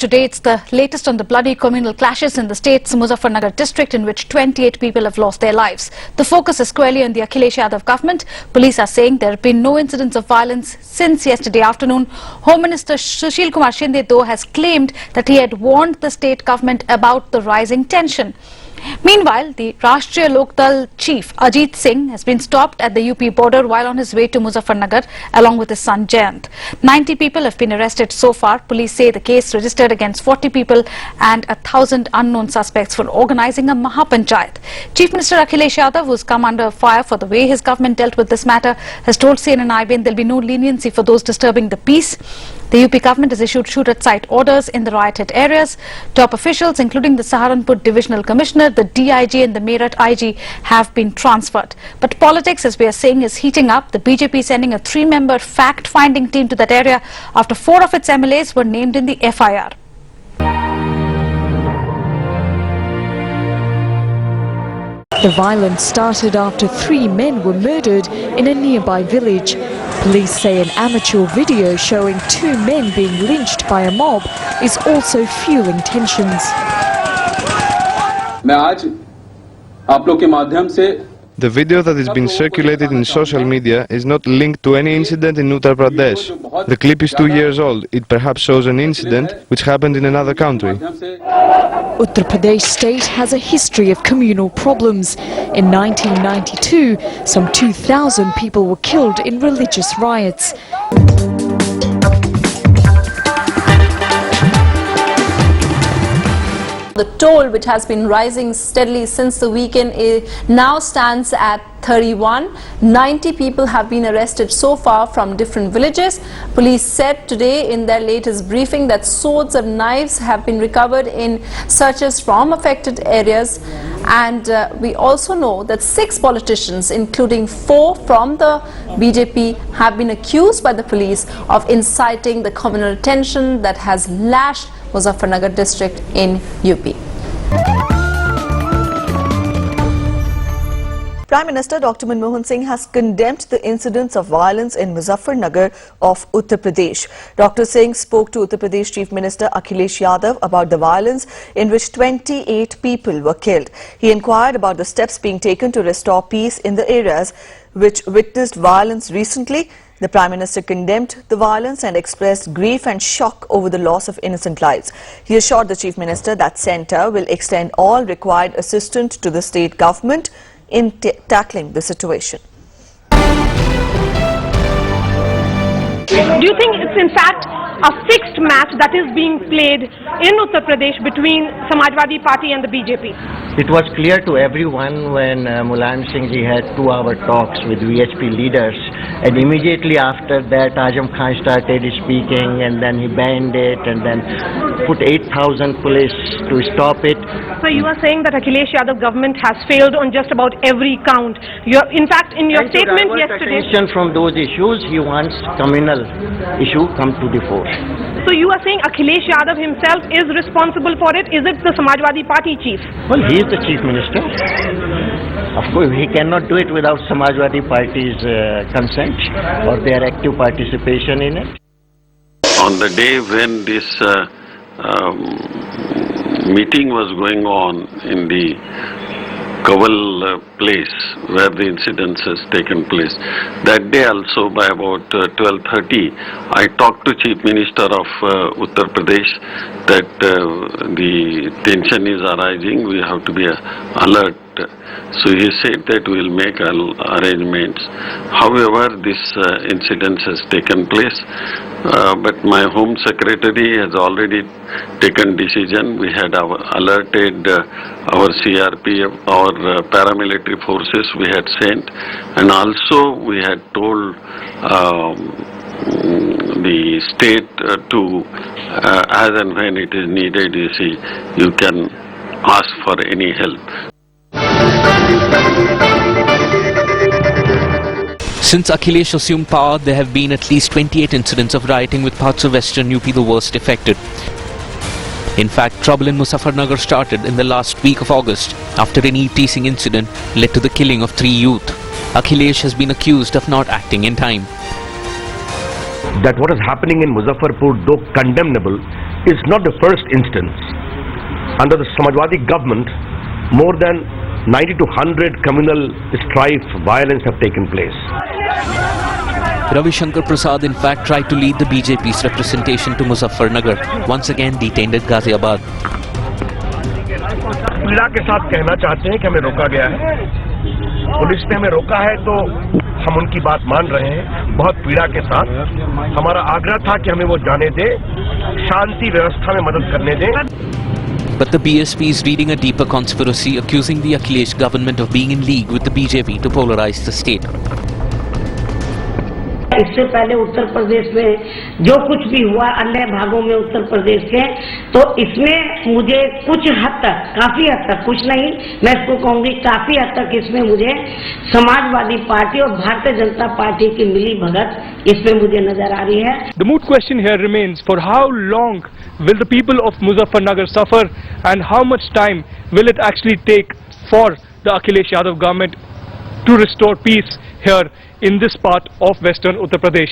today. It's the latest on the bloody communal clashes in the state's Muzaffarnagar district, in which 28 people have lost their lives. The focus is squarely on the Akhilesh Yadav government. Police are saying there have been no incidents of violence since yesterday afternoon. Home Minister Sushil Kumar Shinde, though, has claimed that he had warned the state government about the rising tension. Meanwhile, the Rashtriya Lok Dal chief Ajit Singh has been stopped at the UP border while on his way to Muzaffarnagar along with his son Jayant. 90 people have been arrested so far. Police say the case registered against 40 people and 1,000 unknown suspects for organizing a Mahapanchayat. Chief Minister Akhilesh Yadav, who's come under fire for the way his government dealt with this matter, has told CNN-IBN there'll be no leniency for those disturbing the peace. The UP government has issued shoot-at-sight orders in the riot-hit areas. Top officials, including the Saharanpur Divisional Commissioner, the DIG and the Meerut IG, have been transferred. But politics, as we are saying, is heating up. The BJP is sending a 3-member fact-finding team to that area after 4 of its MLAs were named in the FIR. The violence started after 3 men were murdered in a nearby village. Police say an amateur video showing 2 men being lynched by a mob is also fueling tensions. The video that is being circulated in social media is not linked to any incident in Uttar Pradesh. The clip is 2 years old. It perhaps shows an incident which happened in another country. Uttar Pradesh state has a history of communal problems. In 1992, some 2,000 people were killed in religious riots. The toll, which has been rising steadily since the weekend, now stands at 31. 90 people have been arrested so far from different villages. Police said today in their latest briefing that swords and knives have been recovered in searches from affected areas. And we also know that 6 politicians, including 4 from the BJP, have been accused by the police of inciting the communal tension that has lashed Muzaffarnagar district in UP. Prime Minister Dr. Manmohan Singh has condemned the incidents of violence in Muzaffarnagar of Uttar Pradesh. Dr. Singh spoke to Uttar Pradesh Chief Minister Akhilesh Yadav about the violence in which 28 people were killed. He inquired about the steps being taken to restore peace in the areas which witnessed violence recently. The Prime Minister condemned the violence and expressed grief and shock over the loss of innocent lives. He assured the Chief Minister that Centre will extend all required assistance to the state government in tackling the situation. Do you think it's in fact a fixed match that is being played in Uttar Pradesh between Samajwadi Party and the BJP? It was clear to everyone when Mulayam Singh ji had 2-hour talks with VHP leaders, and immediately after that Azam Khan started speaking, and then he banned it and then put 8,000 police to stop it. So you are saying that Akhilesh Yadav government has failed on just about every count. In fact, in your statement yesterday, attention from those issues, he wants communal issue come to the fore. So you are saying Akhilesh Yadav himself is responsible for it? Is it the Samajwadi Party chief? Well, he is the chief minister. Of course, he cannot do it without Samajwadi Party's consent or their active participation in it. On the day when this meeting was going on in the Kaval place where the incident has taken place, that day also by about 12:30, I talked to Chief Minister of Uttar Pradesh that the tension is arising, we have to be alert. So he said that we will make arrangements. However, this incident has taken place, but my Home Secretary has already taken decision. We had alerted our CRPF, our paramilitary forces we had sent, and also we had told the state to, as and when it is needed, you see, you can ask for any help. Since Akhilesh assumed power, there have been at least 28 incidents of rioting, with parts of western UP the worst affected. In fact, trouble in Muzaffarnagar started in the last week of August after an e-teasing incident led to the killing of 3 youth. Akhilesh has been accused of not acting in time. That what is happening in Muzaffarpur, though condemnable, is not the first instance. Under the Samajwadi government, more than 90 to 100 communal strife, violence have taken place. Ravi Shankar Prasad in fact tried to lead the BJP's representation to Muzaffarnagar, once again detained at Ghaziabad. पीड़ा के साथ कहना चाहते हैं कि हमें रोका गया है, पुलिस ने हमें रोका है तो हम उनकी बात मान रहे हैं, बहुत पीड़ा के साथ। हमारा आग्रह था कि हमें वो जाने दें, शांति व्यवस्था में मदद करने दें। But the BSP is reading a deeper conspiracy, accusing the Akhilesh government of being in league with the BJP to polarize the state. इससे पहले उत्तर प्रदेश में जो कुछ भी हुआ अन्य भागों में उत्तर प्रदेश के, तो इसमें मुझे कुछ हद तक, काफी हद तक, कुछ नहीं मैं इसको कहूंगी काफी हद तक, इसमें मुझे समाजवादी पार्टी और भारतीय जनता पार्टी की मिली भगत इसमें मुझे नजर आ रही है। The moot question here remains, for how long will the people of Muzaffarnagar suffer and how much time will it actually take for the Akhilesh Yadav government to restore peace here in this part of western Uttar Pradesh.